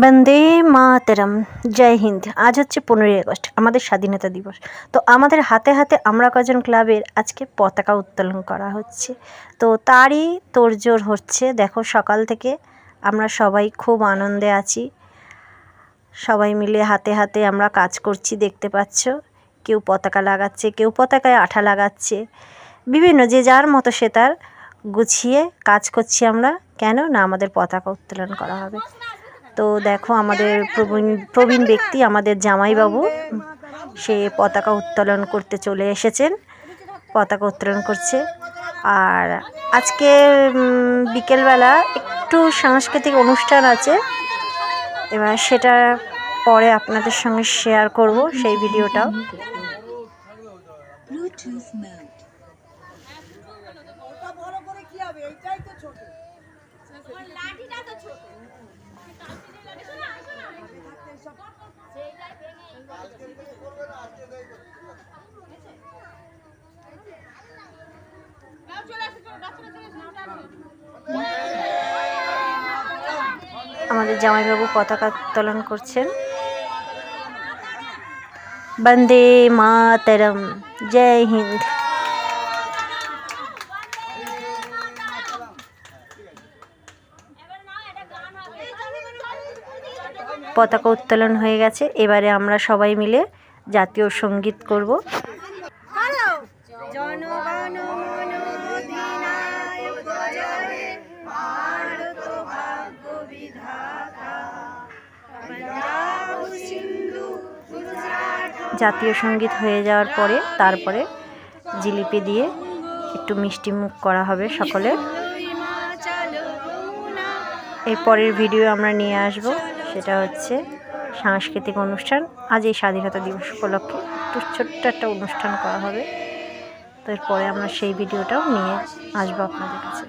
বন্দে মাতরম, জয় হিন্দ। আজ হচ্ছে 15ই আগস্ট, আমাদের স্বাধীনতা দিবস। তো আমাদের হাতে হাতে আমরা কজন ক্লাবের আজকে পতাকা উত্তোলন করা হচ্ছে। তো তারই তোড়জোড় হচ্ছে। দেখো, সকাল থেকে আমরা সবাই খুব আনন্দে আছি। সবাই মিলে হাতে হাতে আমরা কাজ করছি, দেখতে পাচ্ছ। কেউ পতাকা লাগাচ্ছে, কেউ পতাকায় আঠা লাগাচ্ছে, বিভিন্ন যে যার মতো সে তার গুছিয়ে কাজ করছি আমরা। কেন না, আমাদের পতাকা উত্তোলন করা হবে। তো দেখো, আমাদের প্রবীণ ব্যক্তি, আমাদের জামাইবাবু, সে পতাকা উত্তোলন করতে চলে এসেছেন, পতাকা উত্তোলন করছে। আর আজকে বিকেলবেলা একটু সাংস্কৃতিক অনুষ্ঠান আছে, এবার সেটা পরে আপনাদের সঙ্গে শেয়ার করব সেই ভিডিওটাও। আমাদের জামাইবাবু পতাকা উত্তোলন করছেন। বন্দে মাতরম, জয় হিন্দ। পতাকা উত্তোলন হয়ে গেছে, এবারে আমরা সবাই মিলে জাতীয় সঙ্গীত করব। জাতীয় সঙ্গীত হয়ে যাওয়ার পরে তারপরে জিলিপি দিয়ে একটু মিষ্টি মুখ করা হবে সকলের। এর পরের ভিডিও আমরা নিয়ে আসব, সেটা হচ্ছে সাংস্কৃতিক অনুষ্ঠান। আজ এই স্বাধীনতা দিবস উপলক্ষে একটু ছোট্ট একটা অনুষ্ঠান করা হবে। তো এরপরে আমরা সেই ভিডিওটাও নিয়ে আসবো আপনাদের কাছে।